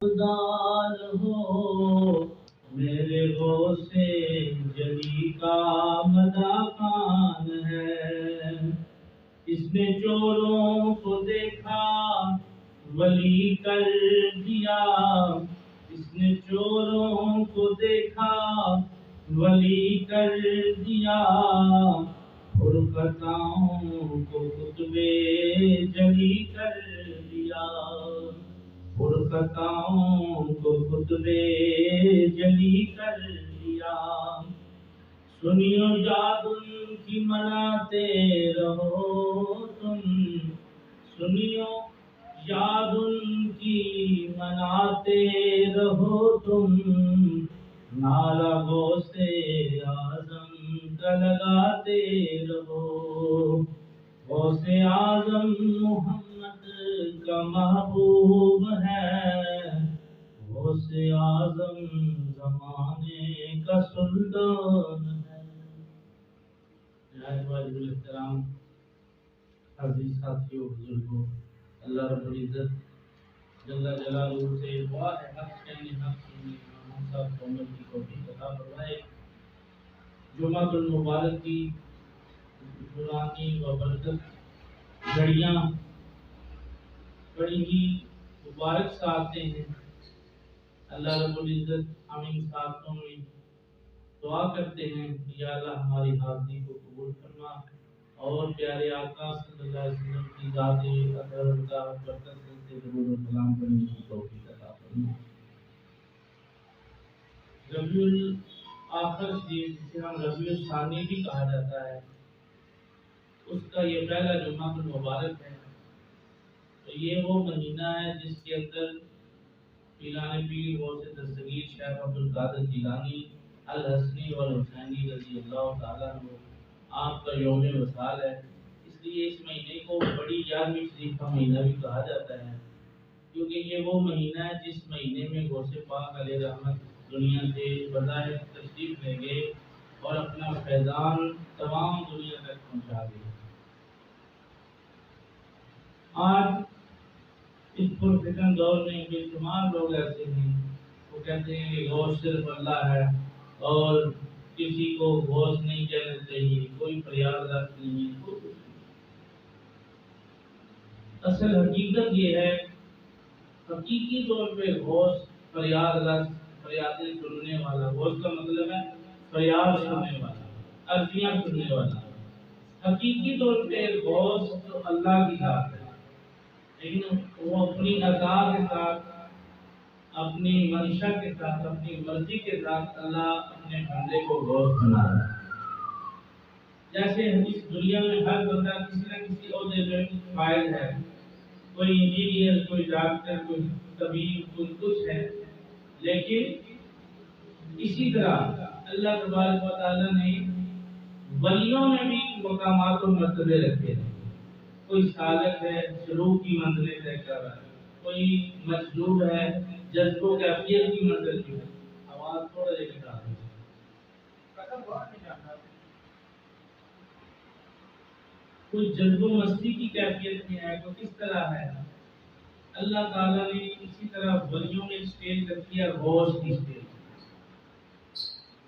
دان ہو میرے غوث جلی کا مدافعان ہے، اس نے چوروں کو دیکھا ولی کر دیا، اس نے چوروں کو دیکھا ولی کر دیا، فرقتاؤں کو قطب جلی کر دیا، فرقتاؤں کو قطب جلی کر دیا۔ سنیو یاد ان کی مناتے رہو تم، سنیو یاد ان کی مناتے رہو تم، نعرہ غوث اعظم کا لگاتے رہو، غوث اعظم محمد کا محبوب ہے، غوث اعظم زمانے کا سلطان ہے۔ نہایت واجب الاحترام عزیز ساتھیوں بزرگوں، اللہ رب العزت جل جلالہ سے دعا ہے حق کہنے حق سننے ہم سب کو عمل کی توفیق عطا فرمائے۔ جمعہ المبارک کی نورانی و برکت گھڑیاں بڑی ہی مبارک ساعتیں ہیں۔ اللہ رب العزت ہم ان ساعتوں میں دعا کرتے ہیں کہ یا اللہ ہماری حاضری کو قبول فرما اور پیارے آقا صلی اللہ علیہ وسلم کی ذات اطہر کا برکت سے درود و سلام کرنے کی توفیق عطا فرما۔ ربیع الآخر شریف جسے ہم ربیع الثانی بھی کہا جاتا ہے، اس کا یہ پہلا جمعہ المبارک ہے۔ تو یہ وہ مہینہ ہے جس کے اندر پیران پیر غوث دستگیر شیخ عبد القادر جیلانی الحسنی والحسینی رضی اللہ تعالیٰ عنہ آپ کا یوم وصال ہے، اس لیے اس مہینے کو بڑی 11ویں شریف کا مہینہ بھی کہا جاتا ہے، کیونکہ یہ وہ مہینہ ہے جس مہینے میں غوث پاک علیہ رحمت دنیا سے بظاہر تشریف لے گئے اور اپنا فیضان تمام دنیا تک پہنچا گئے۔ آج اس پرفتن دور میں بے شمار لوگ ایسے ہیں وہ کہتے ہیں کہ غوث صرف اللہ ہے اور کسی کو غوث نہیں کہنا چاہیے، کوئی فریاد رکھ نہیں ہے، کوئی کچھ نہیں۔ اصل حقیقت یہ ہے، حقیقی طور پہ غوث فریاد رکھ، فریادیں سننے والا، غوث کا مطلب ہے فریاد سننے والا، عرضیاں سننے والا۔ حقیقی طور پہ غوث تو اللہ کی ذات ہے، لیکن وہ اپنی عطا کے ساتھ، اپنی منشا کے ساتھ، اپنی مرضی کے ساتھ اللہ اپنے بندے کو غوث بنا رہا ہے۔ جیسے اس دنیا میں ہر بندہ کسی نہ کسی عہدے میں فائل ہے، کوئی انجینئر، کوئی ڈاکٹر، کوئی طبیب، کوئی کچھ ہے، لیکن اسی طرح اللہ تبارک و تعالیٰ نے ولیوں میں بھی مقامات و مرتبے رکھے ہیں۔ کوئی سالک ہے، سلوک کی منزلیں طے کر رہا ہے، کوئی مجذوب ہے، جذبوں کیفیت کی منزل کی ہے۔ آواز تھوڑا دیر نکال دیں۔ کوئی جذب و مستی کی کیفیت میں ہے، تو کس طرح ہے؟ اللہ تعالیٰ نے اسی طرح ولیوں میں اسٹیج رکھی ہے، غوث کی اسٹیج،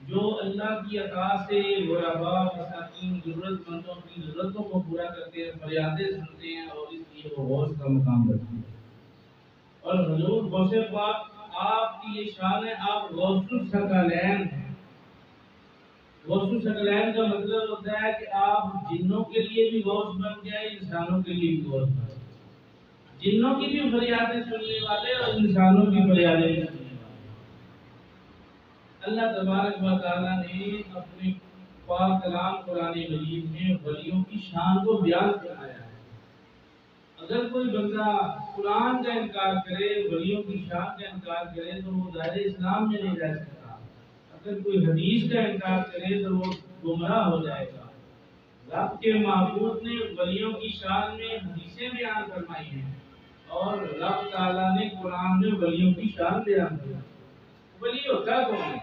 جو اللہ کی عطا سے غرباء مساکین ضرورت مندوں کی ضرورتوں کو پورا کرتے ہیں، فریادیں سنتے ہیں اور اس لیے وہ غوث کا مقام رکھتے ہیں۔ اور حضور غوث پاک آپ کی یہ شان ہے، آپ غوث الثقلین ہیں۔ غوث الثقلین کا مطلب ہوتا ہے کہ آپ جنوں کے لیے بھی غوث بن گئے، انسانوں کے لیے بھی غوث بن گئے، جنوں کی بھی فریادیں سننے والے اور انسانوں کی فریادیں بھی سننے والے۔ اللہ تبارک و تعالیٰ نے اپنے پاک کلام قرآن مجید میں ولیوں کی شان کو بیان فرمایا ہے۔ اگر کوئی بندہ قرآن کا انکار کرے، ولیوں کی شان کا انکار کرے، تو وہ دائرہ اسلام میں نہیں رہ سکتا۔ اگر کوئی حدیث کا انکار کرے تو وہ گمراہ ہو جائے گا۔ رب کے معبود نے ولیوں کی شان میں حدیثیں بیان فرمائی ہیں اور رب تعالیٰ نے قرآن میں ولیوں کی شان بیان فرمائی۔ ولی ہوتا کون ہے؟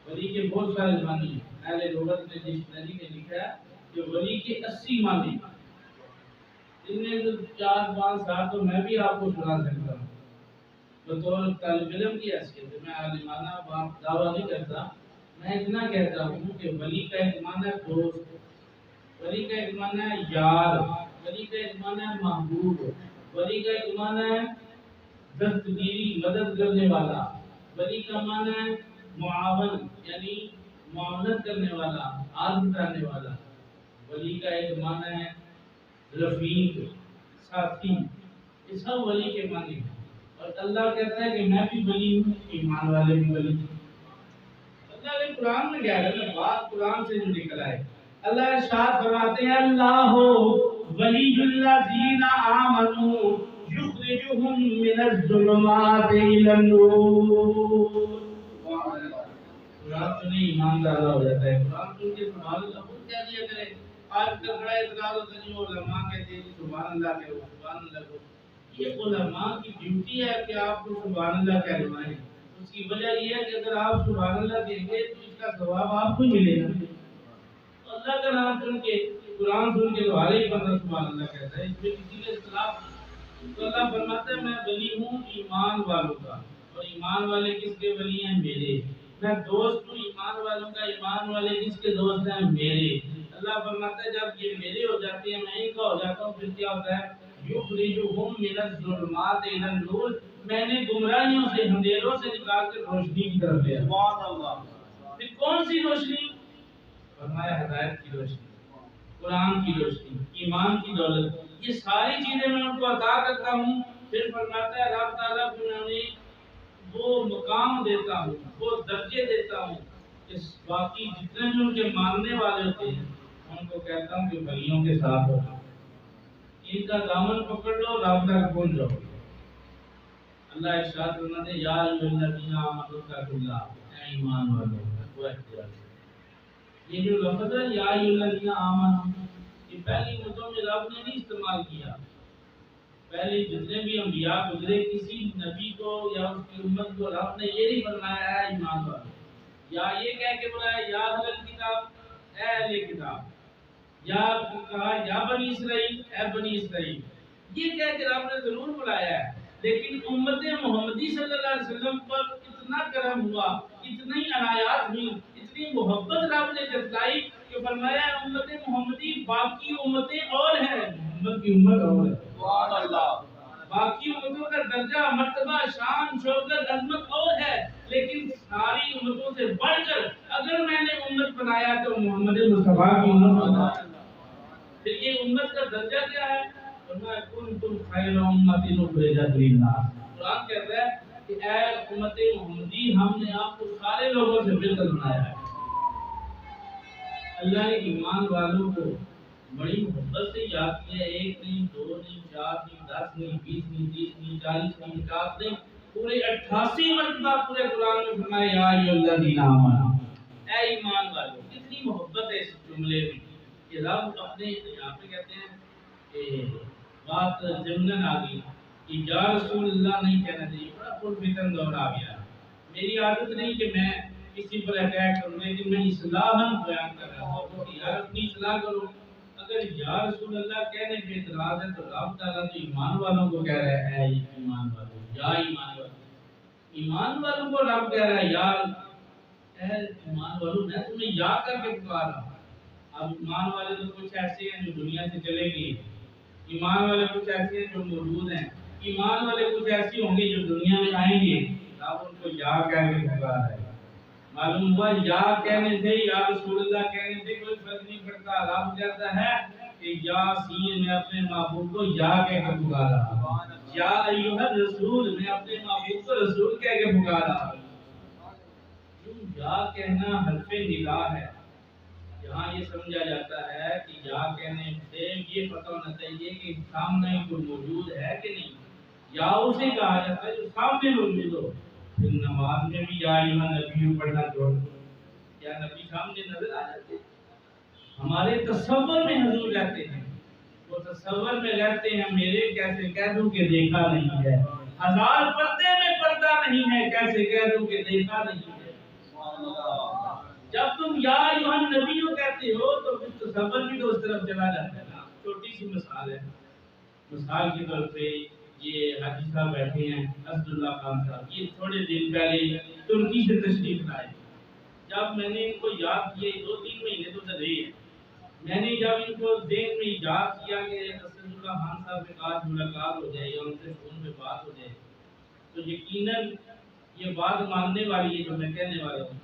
ولی کے بہت سارے معنی ہیں۔ اہل لغت نے ڈکشنری نے لکھا ہے کہ ولی کے 80 معنی ہیں۔ ان میں 4-5 سال تو میں بھی آپ کو سنا سکتا ہوں۔ بطور طالب علم کی حیثیت سے میں عالمانہ بات دعویٰ نہیں کرتا، میں اتنا کہتا ہوں کہ ولی کا ایک معنی ہے دوست، ولی کا ایک معنی ہے یار، ولی کا ایک معنی ہے محبوب، ولی کا ایک معنی ہے دستگیری مدد کرنے والا، ولی کا معنی ہے معاون یعنی معاونت کرنے والا، ہاتھ بٹانے والا، ولی کا ایک معنی ہے رفیق ساتھی، یہ سب ولی کے معنی ہیں۔ اور اللہ کہتا ہے کہ میں بھی ولی ہوں، ایمان والے بھی ولی ہیں۔ اللہ نے قرآن میں کیا ہے، بات قرآن سے جو نکل آئے، اللہ ارشاد فرماتے ہیں اللہ ولی الذین آمنوا یخرجہم من الظلمات الی النور۔ قرآن سنے ایمان دادا ہو جاتا ہے، قرآن سن کے سبحان اللہ خود کہہ دیا کرے۔ آج کل بڑا اعتراض ہوتا ہے، علماء کہتے ہیں سبحان اللہ کہو، سبحان اللہ کہو۔ یہ علماء کی ڈیوٹی ہے کہ آپ کو سبحان اللہ کہلوائیں۔ اس کی وجہ یہ ہے کہ اگر آپ سبحان اللہ کہیں گے تو اس کا ثواب آپ کو ملے گا۔ اللہ کا نام سن کے، قرآن سن کے تو ہر ایک بندہ سبحان اللہ کہتا ہے، اس میں کسی کے اختلاف نہیں۔ تو اللہ فرماتا ہے میں ولی ہوں ایمان والوں کا، اور ایمان والے کس کے ولی ہیں؟ میرے۔ میں دوست ہوں ایمان والوں کا، ایمان والے کس کے دوست ہیں؟ میرے۔ اللہ فرماتا ہے جب یہ میرے ہو جاتے ہیں، میں ان کا ہو جاتا ہوں، پھر کیا ہوتا ہے؟ یخرجہم من الظلمات الی النور، میں نے گمراہیوں سے، اندھیروں سے نکال کر روشنی کی طرف لے آیا۔ سبحان اللہ۔ پھر کون سی روشنی؟ فرمایا ہدایت کی روشنی، قرآن کی روشنی، ایمان کی دولت، یہ ساری چیزیں میں ان کو عطا کرتا ہوں۔ پھر فرماتا ہے اللہ تعالیٰ کو میں انہیں وہ مقام دیتا ہوں، وہ درجے دیتا ہوں کہ باقی جتنے بھی ان کے ماننے والے ہوتے ہیں ان کو کہتا ہوں کہ ولیوں کے ساتھ ہو، ان کا دامن پکڑ لو، رب تک پہنچ جاؤ۔ اللہ ارشاد فرماتے ہیں یا ایھا الذین آمنوا اتقوا اللہ، اے ایمان والو تقوی اختیار کرو۔ یہ جو لفظ ہے یا ایھا الذین آمنوا، یہ پہلی امتوں میں رب نے نہیں استعمال کیا۔ پہلے جتنے بھی انبیاء گزرے، کسی نبی کو یا اس کی امت کو رب نے یہ نہیں فرمایا ہے ایمان والو، یا یہ کہہ کے بلایا یا اہل الکتاب، اے اہل کتاب، یا کہا یا بنی اسرائیل، اے بنی اسرائیل، یہ کہہ کے رب نے ضرور بلایا ہے، لیکن امت محمدی صلی اللہ علیہ وسلم پر اتنا کرم ہوا، اتنی عنایات ہوئی، اتنی محبت رب نے جتلائی کہ فرمایا امت محمدی باقی امتیں اور ہیں، محمد کی امت اور ہے۔ سبحان اللہ۔ باقی امتوں کا درجہ، مرتبہ، شان، شوکت، عظمت اور ہے، لیکن ساری امتوں سے بڑھ کر اگر میں نے امت بنایا تو محمد مصطفیٰ کی امت بنایا۔ پھر یہ امت کا درجہ کیا ہے؟ فرمایا کنتم خیر امۃ اخرجت للناس۔ قرآن کہتا ہے کہ اے امت محمدی، ہم نے آپ کو سارے لوگوں سے بہتر بنایا ہے۔ اللہ نے ایمان والوں کو بڑی محبت سے یاد کیا، ایک نہیں، دو نہیں، چار نہیں، 10 نہیں، 20 نہیں، 30 نہیں، 40 نہیں، 50 نہیں، پورے 88 مرتبہ پورے قرآن میں فرمایا یا ایھا الذین آمنوا، اے ایمان والو۔ کتنی محبت ہے اس جملے میں کہ رب اپنے یہاں پہ کہتے ہیں کہ بات ضمناً آ گئی کہ یا رسول اللہ نہیں کہنا چاہیے، بڑا پرفتن دور آ گیا۔ میری عادت نہیں کہ میں کسی پر اٹیک کروں، لیکن میں اصلاحاً بیان کر رہا ہوں کہ یار اپنی اصلاح کرو۔ اگر یا رسول اللہ کہنے پہ اعتراض ہے تو رب تعالیٰ تو ایمان والوں کو کہہ رہا ہے اے ایمان والوں، یا ایمان والوں، ایمان والوں کو رب کہہ رہا ہے یار اے ایمان والوں، میں تمہیں یا کر کے پکار رہا ہوں۔ اب ایمان والے تو کچھ ایسے ہیں جو دنیا سے چلے گئے، ایمان والے کچھ ایسے ہیں جو موجود ہیں، ایمان والے کچھ ایسے ہوں گے جو دنیا میں آئیں گے، اب ان کو یا کہہ کے پکار ہے۔ معلوم ہوا یا کہنے سے، یا رسول اللہ کہنے سے کوئی فرق نہیں پڑتا۔ رب کہتا ہے کہ یا سین، میں اپنے محبوب کو یا کہہ کے پکارا، یا ایھا الرسول، میں اپنے محبوب کو رسول کہہ کے پکارا۔ یا کہنا حرف ندا ہے، یہاں یہ سمجھا جاتا ہے کہ یا کہنے سے یہ پتہ ہونا چاہیے کہ سامنے کوئی موجود ہے کہ نہیں، یا اسے کہا جاتا ہے جو سامنے موجود ہو۔ پھر نماز میں بھی یا ایھا نبی پڑھنا چھوڑ دو، کیا نبی سامنے نظر آ جاتے؟ ہمارے تصور میں حضور رہتے ہیں، وہ تصور میں رہتے ہیں، میرے کیسے کہہ دوں کہ دیکھا نہیں ہے، ہزار پردے میں پردہ نہیں ہے، کیسے کہہ دوں کہ دیکھا نہیں ہے۔ جب تم یا ایھا النبی کہتے ہو تو پھر تصور بھی تو اس طرف چلا جاتا ہے نا۔ چھوٹی سی مثال ہے، مثال کے طور پہ یہ حاجی صاحب بیٹھے ہیں اسد اللہ خان صاحب، یہ تھوڑے دن پہلے ترکی سے تشریف لائے۔ جب میں نے ان کو یاد کیا، 2-3 مہینے تو رہے ہیں، میں نے جب ان کو ذہن میں یاد کیا کہ اسد اللہ خان صاحب کے ساتھ ملاقات ہو جائے یا ان سے فون پہ بات ہو جائے، تو یقیناً یہ بات ماننے والی ہے جو میں کہنے والا ہوں۔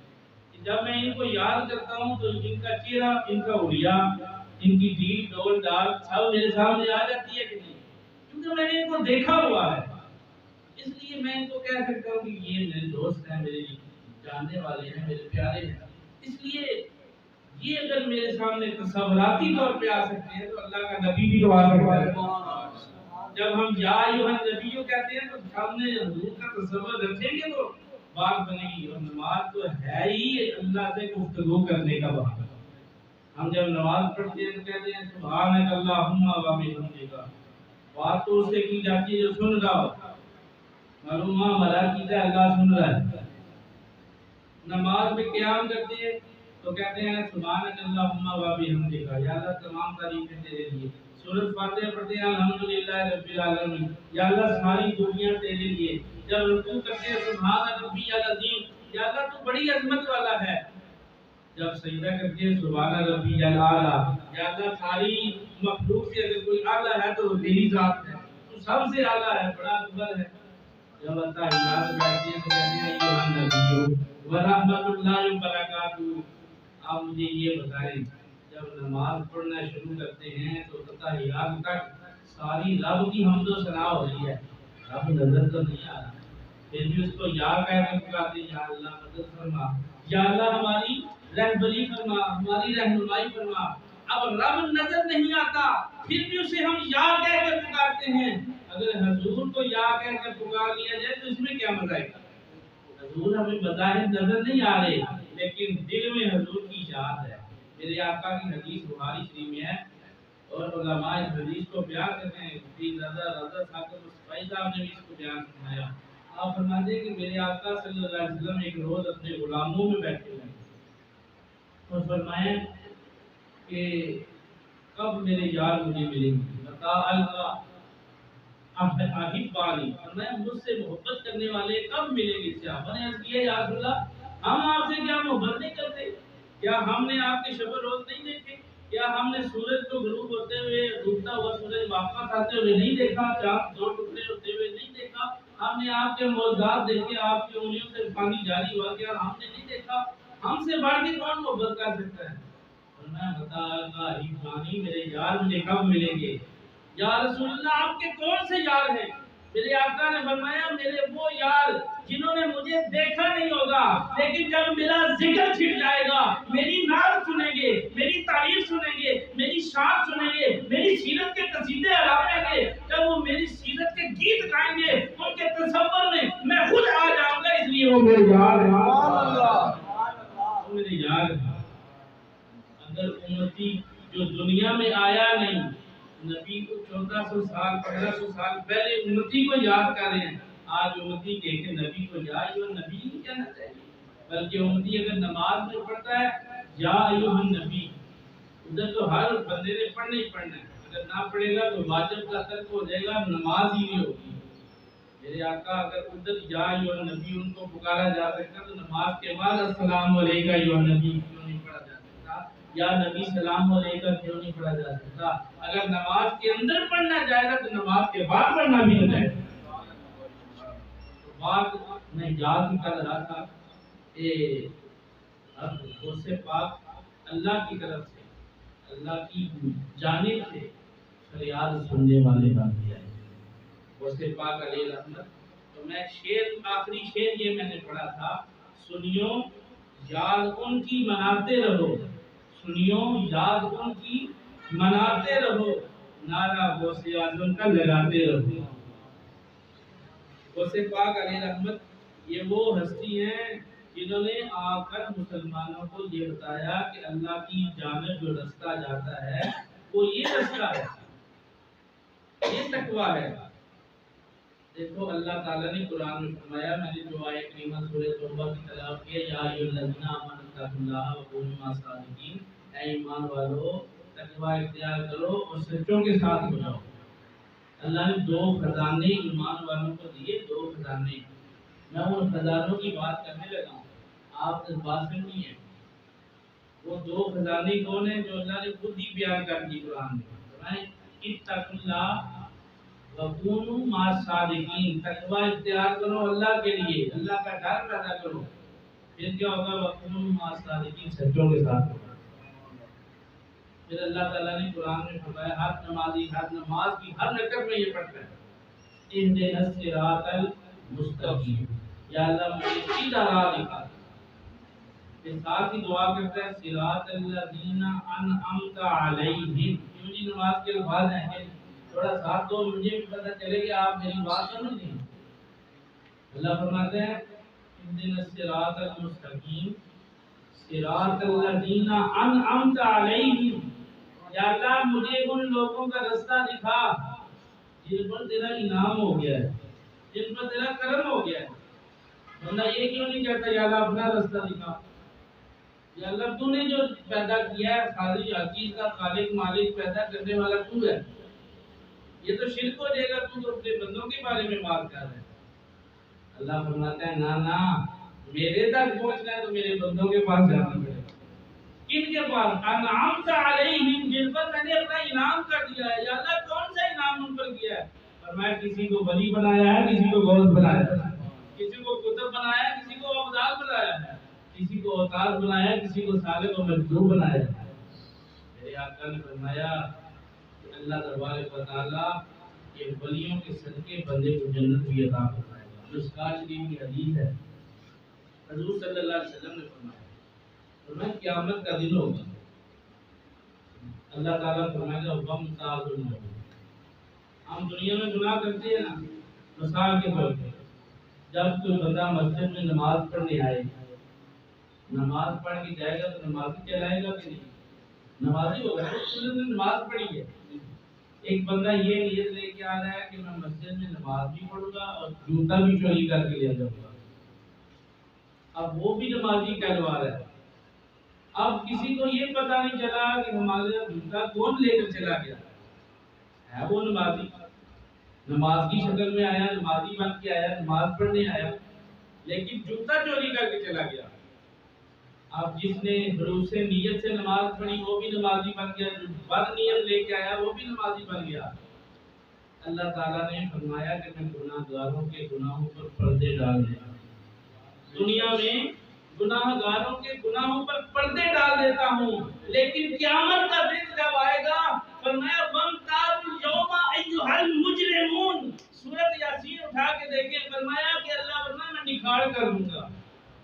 جب میں ان کو یاد کرتا ہوں تو ان کا چہرہ، ان کا اڑیا، ان کی ڈیل ڈول ڈال سب میرے سامنے آ جاتی ہے کہ نہیں، کیونکہ میں نے ان کو دیکھا ہوا ہے۔ اس لیے میں ان کو کہہ سکتا ہوں کہ یہ میرے دوست ہیں، میرے جاننے والے ہیں، میرے پیارے ہیں۔ اس لیے یہ اگر میرے سامنے تصوراتی طور پہ آ سکتے ہیں تو اللہ کا نبی بھی تو آ سکتا ہے۔ جب ہم یا ایھا النبیو کہتے ہیں تو سامنے حضور کا تصور رکھیں گے تو بات بنے گی۔ اور نماز تو ہے ہی اللہ سے گفتگو کرنے کا وقت۔ ہم جب نماز پڑھتے ہیں تو کہتے ہیں سبحانک اللہم و بحمدک، بات تو اس سے کی جاتی ہے جو سن رہا ہو، معلوم ملائکہ اللہ سن رہا ہے۔ نماز میں قیام کرتے ہیں تو کہتے ہیں سبحانک اللہم و بحمدک، یا اللہ تمام تعریفیں تیرے لیے۔ سورۃ فاتحہ پڑھتے ہیں الحمدللہ رب العالمین، یا اللہ ساری دنیا تیرے لیے۔ جب رکوع کرتے ہیں سبحان ربی العظیم، یا اللہ تو بڑی عظمت والا ہے۔ جب سجدہ کرتے ہیں سبحان ربی الاعلی، یا اللہ ساری مخلوق سے اگر کوئی اعلیٰ ہے تو تیری ذات ہے، تو سب سے اعلیٰ ہے، بڑا اکبر ہے۔ جب تحیات بیٹھتے ہیں تو کہتے ہیں ایھا النبی ورحمۃ اللہ وبرکاتہ۔ آپ مجھے یہ بتائیں، جب نماز پڑھنا شروع کرتے ہیں تو تحیات تک ساری رب کی حمد و ثنا ہو رہی ہے، رب نظر تو نہیں آ رہا، پھر بھی اس کو یا کہہ کر پکارتے ہیں، یا اللہ مدد فرما، یا اللہ ہماری رہبری فرما، ہماری رہنمائی فرما۔ اب رب نظر نہیں آتا پھر بھی اسے ہم یا کہہ کر پکارتے ہیں۔ اگر حضور کو یا کہہ کر پکار لیا جائے تو اس میں کیا مزہ ہے؟ حضور ہمیں بظاہر نظر نہیں آ رہے لیکن دل میں حضور کی یاد ہے۔ میرے آقا کی حدیث بخاری شریف میں ہے اور علماء اس حدیث کو بیان کرتے ہیں۔ رضا صاحب نے بھی اس کو بیان فرمایا۔ آپ فرماتے ہیں کہ میرے آقا صلی اللہ علیہ وسلم ایک روز اپنے غلاموں میں بیٹھے ہوئے اور فرمایا کہ کب میرے یار مجھے ملیں گے، بتا اللہ احبانی، فرمایا مجھ سے محبت کرنے والے کب ملیں گے؟ صحابہ نے عرض کیا یا رسول اللہ ہم آپ سے کیا محبت نہیں کرتے؟ کیا ہم نے آپ کے شب روز نہیں دیکھے؟ کیا ہم نے سورج کو غروب ہوتے ہوئے، ڈوبتا ہوا سورج واپس آتے ہوئے نہیں دیکھا؟ چاند دو ٹکڑے ہوتے ہوئے نہیں دیکھا؟ ہم نے آپ کے معجزات دیکھے، آپ کی انگلیوں سے پانی جاری ہوا، کیا ہم نے نہیں دیکھا؟ ہم سے بڑھ کے کون محبت کر سکتا ہے؟ فرمایا بتا اللہ ہی پانی، میرے یار مجھے کب ملیں گے؟ یا رسول اللہ آپ کے کون سے یار ہیں؟ میرے آقا نے فرمایا میرے وہ یار جنہوں نے مجھے دیکھا نہیں ہوگا لیکن جب میرا ذکر چھڑ جائے گا، میری نعت سنیں گے، میری تعریف سنیں گے، میری شان سنیں گے، میری سیرت کے قصیدے علائیں گے، جب وہ میری سیرت کے گیت گائیں گے ان کے تصور میں خود آ جاؤں گا۔ اس لیے وہ میرے یار ہیں، وہ میرے یار ہیں۔ اگر امتی جو دنیا میں آیا نہیں، نبی کو 1400 سال 1500 سال پہلے امتی کو یاد کر رہے ہیں، آج امتی کہہ کے نبی کو یا ایھا النبی نہیں کہنا چاہیے، بلکہ امتی اگر نماز میں پڑھتا ہے یا ایھا النبی، ادھر تو ہر بندے نے پڑھنا ہی پڑھنا ہے، اگر نہ پڑھے گا تو واجب کا ترک ہو جائے گا، نماز ہی نہیں ہوگی۔ میرے آقا اگر ادھر یا ایھا النبی ان کو پکارا جا سکتا تو نماز کے بعد السلام علیکم ایھا النبی کیوں نہیں پڑھا جا سکتا؟ یا نبی سلام علیکم کیوں نہیں پڑھا جا سکتا؟ اگر نماز کے اندر پڑھنا جائے گا تو نماز کے بعد پڑھنا بھی ہو جائے گا۔ تو بات میں یاد کر رہا تھا کہ اب غوث پاک اللہ کی طرف سے، اللہ کی جانب سے فریاد سننے والے بندے ہیں غوث پاک علیہ رحمت۔ تو میں شعر، آخری شعر یہ میں نے پڑھا تھا، سنیو یاد ان کی مناتے رہو، سنیو یاد ان کی مناتے رہو، نعرہ غوث اعظم کا لگاتے رہو۔ غوث پاک علیہ رحمت یہ وہ ہستی ہیں جنہوں نے آ کر مسلمانوں کو یہ بتایا کہ اللہ کی جانب جو رستہ جاتا ہے وہ یہ رستہ ہے، یہ تقویٰ ہے۔ دیکھو اللہ تعالیٰ نے قرآن میں فرمایا، میں نے جو آیت کریمہ سورہ توبہ کی تلاوت کی، یا ایھا الذین آمنوا اتقوا اللہ وکونوا مع الصادقین، اے ایمان والو تقویٰ اختیار کرو اور سچوں کے ساتھ ہو جاؤ۔ اللہ نے دو خزانے ایمان والوں کو دیے، دو خزانے۔ میں ان خزانوں کی بات کرنے لگا ہوں، آپ اس بات سے نہیں ہے۔ وہ دو خزانے کون ہیں جو اللہ نے خود ہی بیان کر دی قرآن میں؟ فرمائے اتقوا اللہ وکونوا مع الصادقین، تقوی اختیار کرو اللہ کے لیے، اللہ کا ڈر پیدا کرو، پھر کیا ہوگا؟ وکونوا مع الصادقین، سچوں کے ساتھ ہوگا۔ پھر اللہ تعالیٰ نے قرآن میں فرمایا ہر نمازی ہر نماز کی ہر رکعت میں یہ پڑھتا ہے اہدنا الصراط المستقیم، یا اللہ مجھے سیدھا راہ دکھا۔ پھر ساتھ ہی دعا کرتا ہے صراط الذین انعمت علیہم۔ یہ مجھے نماز کے الفاظ ہیں، تھوڑا ساتھ دو مجھے بھی پتہ چلے کہ آپ میری بات سمجھ رہے ہیں۔ اللہ فرماتے ہیں اہدنا الصراط المستقیم صراط الذین انعمت علیہم، یا اللہ مجھے ان لوگوں کا رستہ دکھا جن پر تیرا انعام ہو گیا ہے، جن پر تیرا کرم ہو گیا ہے۔ بندہ یہ کیوں نہیں کہتا یا اللہ اپنا رستہ دکھا؟ یا اللہ تو نے جو پیدا کیا ہے، خالق ہر چیز کا خالق مالک پیدا کرنے والا تو ہے، یہ تو شرک ہو جائے گا، تو اپنے بندوں کے بارے میں بات کر رہا ہے۔ اللہ فرماتا ہے نا میرے تک پہنچنا ہے تو میرے بندوں کے پاس جانا پڑے گا۔ کن کے پاس؟ انعمت علیہم، جن پر میں نے اپنا انعام کر دیا ہے۔ یا اللہ کون سا انعام ان پر کیا ہے؟ فرمایا کسی کو ولی بنایا ہے، کسی کو غوث بنایا ہے، کسی کو قطب بنایا ہے، کسی کو ابدال بنایا ہے، کسی کو اوتاد بنایا ہے، کسی کو صالح و مجذوب بنایا ہے۔ میرے آقا نے فرمایا کہ اللہ تبارک و تعالیٰ یہ ولیوں کے صدقے بندے کو جنت بھی عطا فرمائے گا۔ مشکوٰۃ شریف کی حدیث ہے، حضور صلی اللہ علیہ وسلم نے فرمایا قیامت کا دن ہوگا، اللہ تعالیٰ فرمائے گا وَامْتَازُوا الْيَوْمَ۔ ہم دنیا میں گناہ کرتے ہیں نا، مثال کے طور پہ جب کوئی بندہ مسجد میں نماز پڑھنے آئے، نماز پڑھ کے جائے گا تو نمازی کہلائے گا کہ نہیں؟ نمازی ہوگا، اس نے نماز پڑھی ہے۔ ایک بندہ یہ نیت لے کے آ رہا ہے کہ میں مسجد میں نماز بھی پڑھوں گا اور جوتا بھی چوری کر کے لے جاؤں گا، اب وہ بھی نمازی کہلوا رہا ہے۔ اب کسی کو یہ پتہ نہیں چلا کہ ہمارا جوتا کون لے کر چلا گیا ہے، وہ نمازی نماز کی شکل میں آیا، نمازی بن کے آیا، نماز پڑھنے آیا، لیکن جوتا چوری کر کے چلا گیا۔ اب جس نے بھروسے نیت سے نماز پڑھی وہ بھی نمازی بن گیا، جو بد نیت لے کے آیا وہ بھی نمازی بن گیا۔ اللہ تعالیٰ نے فرمایا کہ میں گناہ گاروں کے گناہوں پر پردے ڈال دیا، دنیا میں گناہ گاروں کے گناہوں پر پردے ڈال دیتا ہوں، لیکن قیامت کا دن جب آئے گا فرمایا وَامْتَازُوا الْيَوْمَ أَيُّهَا الْمُجْرِمُونَ، سورۃ یاسین اٹھا کے دیکھیں، فرمایا کہ اللہ ورنہ میں نکھار کر دوں گا،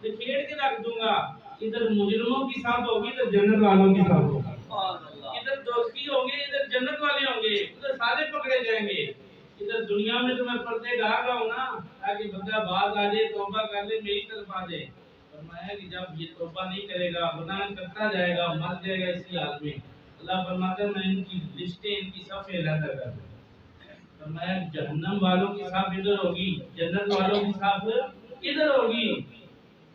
نکھیڑ کے رکھ دوں گا، ادھر مجرموں کی صف ہوگی، ادھر جنت والوں کی صف ہوگی، ادھر دوستی ہوں گے، ادھر جنت والے ہوں گے، ادھر سارے پکڑے جائیں گے۔ ادھر دنیا میں تو میں پردے ڈال رہا ہوں نا تاکہ بندہ باز آ جائے، توبہ کر لے، میری طرف آ جائے۔ فرمایا کہ جب یہ توبہ نہیں کرے گا، گناہ کرتا جائے گا، مر جائے گا اسی حال میں، اللہ فرماتا ہے میں ان کی لسٹیں، ان کی صفیں علیحدہ کر دوں۔ فرمایا جہنم والوں کی صف ادھر ہوگی، جنت والوں کی صف ادھر ہوگی۔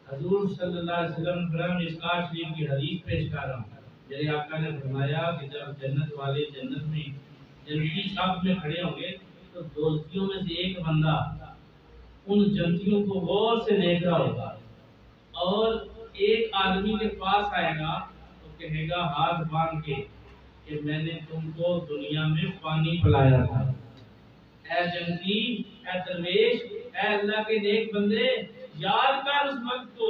حضور صلی اللہ علیہ وسلم فرمایا مشکوٰۃ شریف کی حدیث پیش کر رہا ہوں، میرے آقا نے فرمایا کہ جب جنت والے جنت میں جنتی صف میں کھڑے ہوں گے تو دوستیوں میں سے ایک بندہ ان جنتیوں کو غور سے دیکھ رہا ہوگا، اور ایک آدمی کے پاس آئے گا تو کہے گا ہاتھ باندھ کے کہ میں نے تم کو دنیا میں پانی پلایا تھا، اے جنتی، اے درویش، اے اللہ کے نیک بندے، یاد کر اس وقت کو،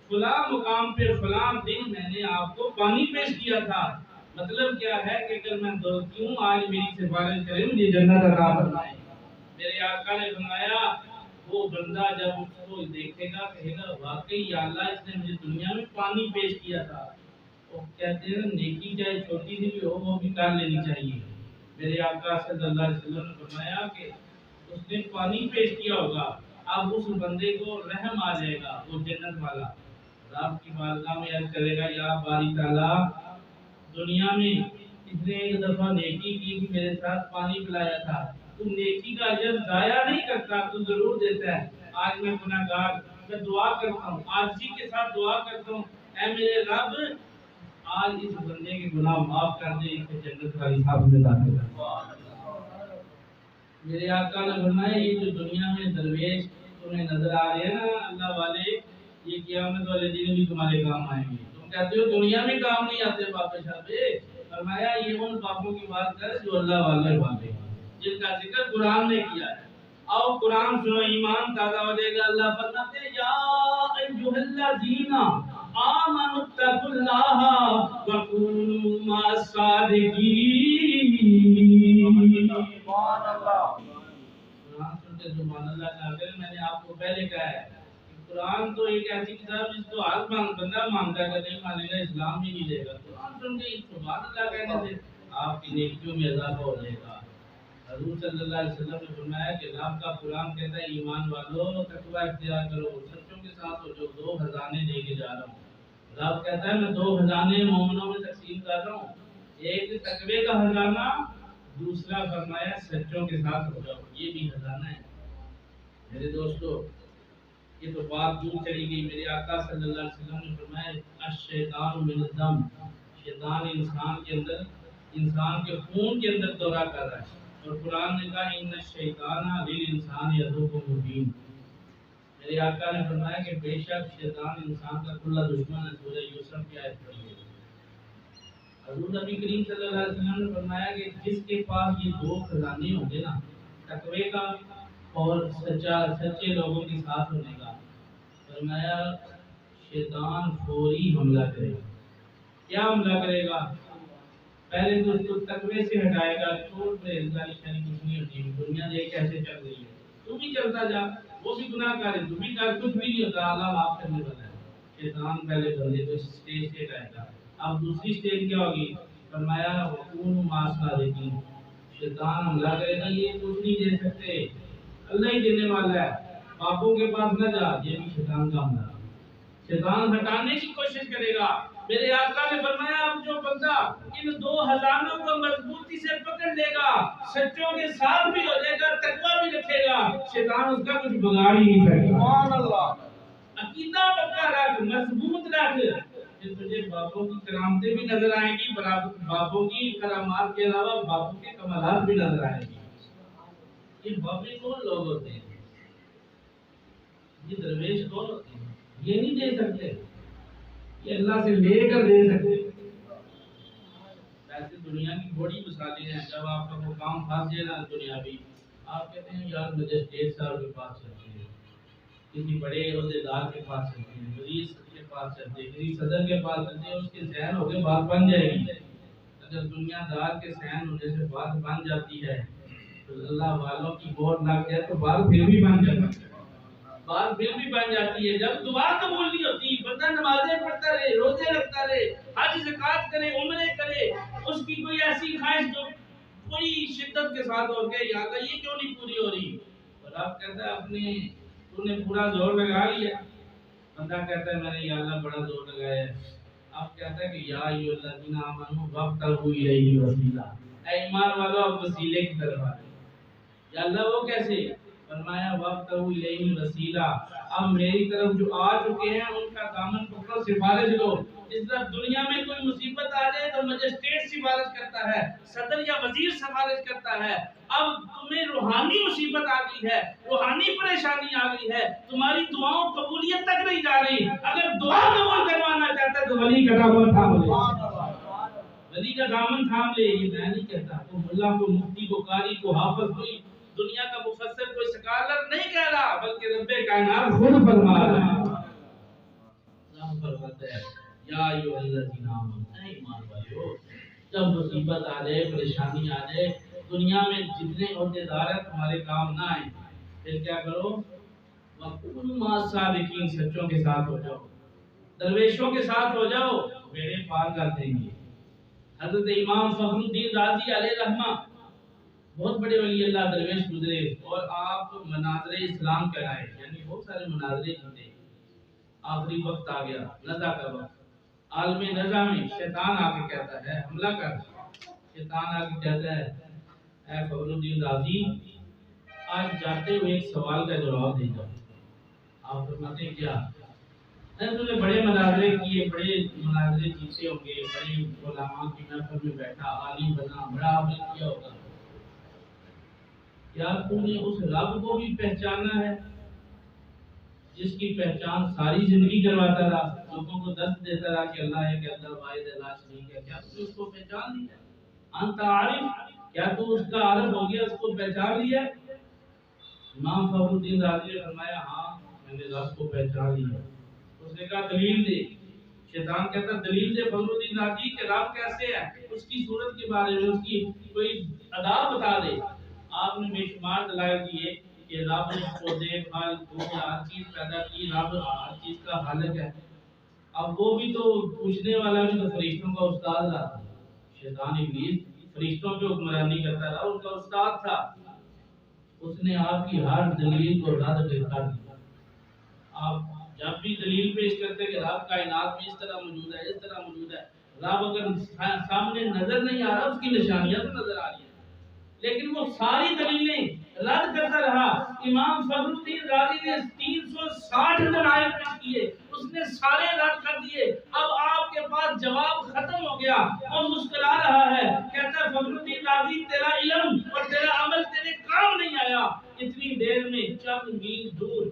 فلاں مقام پہ فلاں دن میں نے آپ کو پانی پیش کیا تھا۔ مطلب کیا ہے کہ اگر میں دوستی ہوں آج میری سفارش کرے مجھے جنت عطا فرمائے۔ میرے آقا نے فرمایا وہ بندہ جب اس کو دیکھے گا کہے گا واقعی یا اللہ اس نے مجھے دنیا میں پانی پیش کیا تھا۔ وہ کہتے ہیں نیکی چاہے چھوٹی سی بھی ہو وہ بھی کر لینی چاہیے۔ میرے آقا صلی اللہ علیہ وسلم نے فرمایا کہ اس نے پانی پیش کیا ہوگا، اب اس بندے کو رحم آ جائے گا، وہ جنت والا رب کی بارگاہ میں عرض کرے گا یا باری تعالیٰ دنیا میں اس نے ایک دفعہ نیکی کی کہ میرے ساتھ پانی پلایا تھا، تو نیکی کا اجر ضائع نہیں کرتا، تو ضرور دیتا ہے۔ آج میں گناہ گار، میں دعا کرتا ہوں، عاجزی کے ساتھ دعا کرتا ہوں، اے میرے رب آج اس بندے کے گناہ معاف کر دے، اسے جنت والی صف میں داخل کر۔ میرے آقا نے فرمایا یہ جو دنیا میں درویش تمہیں نظر آ رہے ہیں نا اللہ والے، یہ قیامت والے دن بھی تمہارے کام آئیں گے۔ تم کہتے ہو دنیا میں کام نہیں آتے باپ شاہبے، فرمایا یہ ان باپوں کی بات کر جو اللہ والے والے جن کا ذکر قرآن نے کیا ہے۔ آؤ قرآن سنو، ایمان تازہ ہو جائے گا۔ اللہ فرماتے ہیں یا ایھا الذین آمنوا اتقوا اللہ وکونوا مع الصادقین۔ سبحان اللہ۔ قرآن سنتے سبحان اللہ کہا کریں۔ میں نے آپ کو پہلے کہا ہے قرآن تو ایک ایسی کتاب جس کو ہر بندہ مانتا ہے، نہیں مانے گا اسلام بھی نہیں لے گا۔ قرآن سن کے سبحان اللہ کہنے سے آپ کی نیکیوں میں اضافہ ہو جائے گا۔ حضور صلی اللہ علیہ وسلم نے فرمایا کہ آپ کا قرآن کہتا ہے ایمان والو تقوی اختیار کرو، سچوں کے ساتھ ہو جو 2 خزانے دے کے جا رہا ہوں۔ آپ کہتا ہے میں 2 خزانے مومنوں میں تقسیم کر رہا ہوں، ایک تقوی کا خزانہ، دوسرا فرمایا سچوں کے ساتھ ہو جاؤ، یہ بھی خزانہ ہے۔ میرے دوستو یہ تو بات دور چلی گئی۔ میرے آقا صلی اللہ علیہ وسلم نے فرمایا الشیطان من الدم، شیطان انسان کے اندر، انسان کے خون کے اندر دورہ کر رہا ہے، اور قرآن نے کہا ان الشیطان للانسان عدو مبین۔ میرے آقا نے فرمایا کہ بے شک شیطان انسان کا کھلا دشمن ہے۔ سورہ یوسف کی آیت پڑھی ہے۔ حضور نبی کریم صلی اللہ علیہ وسلم نے فرمایا کہ جس کے پاس یہ 2 خزانے ہوں گے نا، تقوی کا اور سچے لوگوں کے ساتھ ہونے کا، فرمایا شیطان فوری حملہ کرے گا۔ کیا حملہ کرے گا؟ پہلے تو اس کو تقوی سے ہٹائے گا، چھوڑ دے انسانی شانی کچھ نہیں ہوتی، دنیا دیکھ کیسے چل رہی ہے، تو بھی چلتا جا، وہ بھی گناہ کر ہے، تو بھی کر، کچھ بھی نہیں ہوتا، اللہ معاف کرنے والا ہے۔ شیطان پہلے بندے کو اسٹیج سے ہٹائے گا۔ اب دوسری اسٹیج کیا ہوگی؟ فرمایا وَكُونُوا مَعَ الصَّادِقِينَ، شیطان حملہ کرے گا، یہ کچھ نہیں دے سکتے، اللہ ہی دینے والا ہے، باپوں کے پاس نہ جا، یہ بھی شیطان کا حملہ۔ شیطان ہٹانے کی کوشش کرے گا۔ میرے آقا نے فرمایا اب جو بندہ ان 2 خزانوں کو مضبوطی سے پکڑ لے گا، سچوں کے ساتھ بھی ہو جائے گا، تقوی بھی رکھے گا، شیطان اس کا کچھ بگاڑ ہی نہیں سکتا۔ سبحان اللہ۔ عقیدہ پکا رکھ، مضبوط رکھ، پھر تجھے باپوں کی کرامتیں بھی نظر آئیں گی، باپوں کی کرامات کے علاوہ باپوں کے کمالات بھی نظر آئیں گی۔ یہ باپی کون لوگ ہوتے ہیں؟ یہ درویش کون ہوتے ہیں؟ یہ نہیں دے سکتے، یہ اللہ سے لے کر دے سکتے۔ ایسے دنیا کی بڑی مثالیں ہیں، جب آپ کا وہ کام پھنس جائے نا دنیاوی، آپ کہتے ہیں یار مجسٹریٹ صاحب کے پاس چلتے ہیں، کسی بڑے عہدیدار کے پاس چلتے ہیں، وزیر کے پاس چلتے ہیں، کسی صدر کے پاس چلتے ہیں، اس کے ذہن ہو کے بات بن جائے گی۔ اگر دنیا دار کے ذہن ہونے سے بات بن جاتی ہے تو اللہ والوں کی مہر لگ جائے تو بات پھر بھی بن جاتی ہے، بات پھر بھی بن جاتی ہے۔ جب دعا قبول نہیں ہوتی، بندہ نمازیں پڑھتا رہے، روزے رکھتا رہے، حج زکات کرے، عمرے کرے، اس کی کوئی ایسی خواہش جو بڑی شدت کے ساتھ ہو گئی، یا اللہ یہ کیوں نہیں پوری ہو رہی، اور آپ کہتا ہے اپنے تو نے پورا زور لگا لیا، بندہ کہتا ہے میں نے یا اللہ بڑا زور لگایا ہے، آپ کہتا ہے کہ یا ایھا الذین آمنوا وابتغوا الیہ الوسیلہ، اے ایمان والو اب وسیلے کی طرف آ یا اللہ وہ کیسے؟ فرمایا وابتغوا الیہ الوسیلہ، اب میری طرف جو آ چکے ہیں ان کا دامن پکڑو، سفارش لو۔ اس طرح دنیا میں کوئی مصیبت آ جائے تو مجسٹریٹ سفارش کرتا ہے، صدر یا وزیر سفارش کرتا ہے۔ اب تمہیں روحانی مصیبت آ گئی ہے، روحانی پریشانی آ گئی ہے، تمہاری دعاؤں قبولیت تک نہیں جا رہی، اگر دعا قبول کروانا چاہتا ہے تو ولی کا دامن تھام لے، ولی کا دامن تھام لے۔ یہ میں نہیں کہتا، تو ملا کو، مفتی کو، قاری کو، حافظ کوئی دنیا کا مفسر، کوئی سکالر نہیں کہہ رہا، بلکہ رب کائنات خود فرما رہا ہے۔ اللہ فرماتا ہے یا ایھا الذین آمنوا، اے ایمان والو، جب مصیبت آ جائے، پریشانی آ جائے، دنیا میں جتنے عہدیدار ہیں تمہارے کام نہ آئیں، پھر کیا کرو؟ وَكُونُوا مَعَ الصَّادِقِينَ، سچوں کے ساتھ ہو جاؤ، درویشوں کے ساتھ ہو جاؤ، بیڑے پار کر دیں گے۔ حضرت امام فخر الدین رازی علیہ رحمہ بہت بڑے ولی اللہ درویش گزرے، اور آپ مناظر اسلام کرائے، یعنی بہت سارے مناظرے جیتے۔ آخری وقت آ گیا، نزا کا وقت، عالم نزا میں شیطان آ کے کہتا ہے، حملہ کر، شیطان آ کے کہتا ہے اے فخر الدین رازی آج جاتے ہوئے ایک سوال کا جواب دے جاؤ۔ آپ فرماتے ہیں کیا؟ تم نے بڑے مناظرے کیے، بڑے مناظرے جیتے ہوں گے، بڑے علماء کی محفل میں بیٹھا، عالم بنا، بڑا عمل کیا ہوگا، کیا تو نے اس رب کو بھی پہچانا ہے جس کی پہچان ساری زندگی کرواتا رہا، لوگوں کو درد دیتا رہا کہ اللہ ہے، کہ اللہ واحد ہے، لا شریک ہے؟ کیا تو نے اس کو پہچان لیا؟ انت عارف، کیا تو اس کا عارف ہو گیا، اس کو پہچان لیا؟ امام فخر الدین رازی نے فرمایا ہاں میں نے رب کو پہچان لیا۔ اس نے کہا دلیل دے۔ شیطان کہتا دلیل دے فخر الدین رازی کہ رب کیسے ہے، اس کی صورت کے بارے میں، اس کی کوئی ادا بتا دے۔ آپ نے بے شمار دلائل دیے کہ رب نے پودے پھل پھول ہر چیز پیدا کی، رب ہر چیز کا خالق ہے۔ اب وہ بھی تو پوچھنے والا بھی تو فرشتوں کا استاد رہا، شیطان ابلیس فرشتوں پہ حکمرانی کرتا رہا، ان کا استاد تھا۔ اس نے آپ کی ہر دلیل کو رد کر دیا۔ آپ جب بھی دلیل پیش کرتے کہ رب کائنات میں اس طرح موجود ہے، اس طرح موجود ہے، رب اگر سامنے نظر نہیں آ رہا، اس کی نشانیاں تو نظر آ رہی ہیں، لیکن وہ ساری دلیلیں رد کرتا رہا۔ امام فخر الدین رازی نے 360 دلائل پیش کیے، اس نے سارے رد کر دیے۔ اب آپ کے پاس جواب ختم ہو گیا اور مسکرا رہا ہے، کہتا ہے فخر الدین رازی تیرا علم اور تیرا عمل تیرے کام نہیں آیا۔ اتنی دیر میں چند میل دور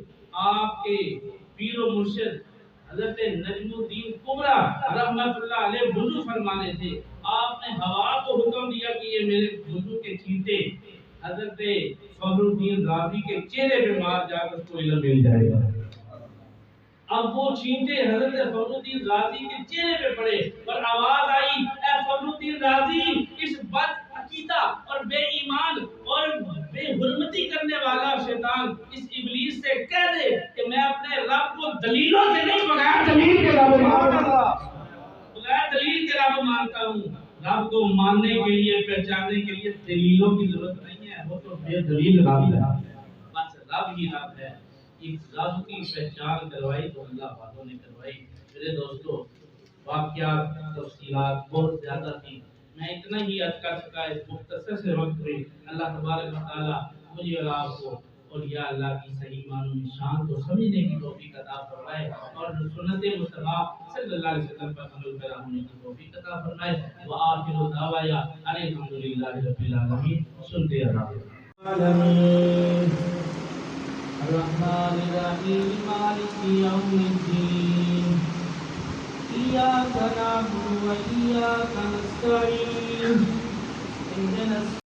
آپ کے پیر و مرشد حضرت نجم الدین کبرا رحمت اللہ علیہ وضو فرمانے تھے۔ آپ نے ہوا کو حکم دیا کہ یہ میرے وضو کے چھینٹے حضرت فخر الدین رازی کے چہرے پہ مار، جا کر اس کو علم مل جائے گا۔ اب وہ چھینٹے حضرت فخر الدین رازی کے چہرے پہ پڑے اور آواز آئی، اے فخر الدین رازی، اس بد عقیدہ اور بے ایمان اور بے حرمتی کرنے والا شیطان اس ابلیس سے کہہ دے کہ میں اپنے رب کو دلیلوں سے نہیں بغیر دلیل کے رب مانتا ہوں، بغیر دلیل کے رب مانتا ہوں۔ رب کو ماننے کے لیے، پہچاننے کے لیے دلیلوں کی ضرورت نہیں ہے، وہ تو بے دلیل رب ہے، بس رب ہی رب ہے۔ ایک رب کی پہچان کروائی تو اللہ والوں نے کروائی۔ میرے دوستو، واقعات تفصیلات بہت زیادہ تھی، میں اتنا ہی عرض کر سکا اس مختصر سے وقت میں۔ اللہ تبارک و تعالی مجھے اور آپ کو اولیاء اللہ کی صحیح معنوں میں شان کو سمجھنے کی توفیق عطا فرمائے اور سنت مصطفیٰ صلی اللہ علیہ وسلم پر عمل پیرا ہونے کی توفیق عطا فرمائے۔ وآخر دعوانا ان الحمد للہ رب العالمین۔ سنتے رہو۔ الرحمن الرحیم مالک یوم الدین إياك نعبد وإياك نستعين اهدنا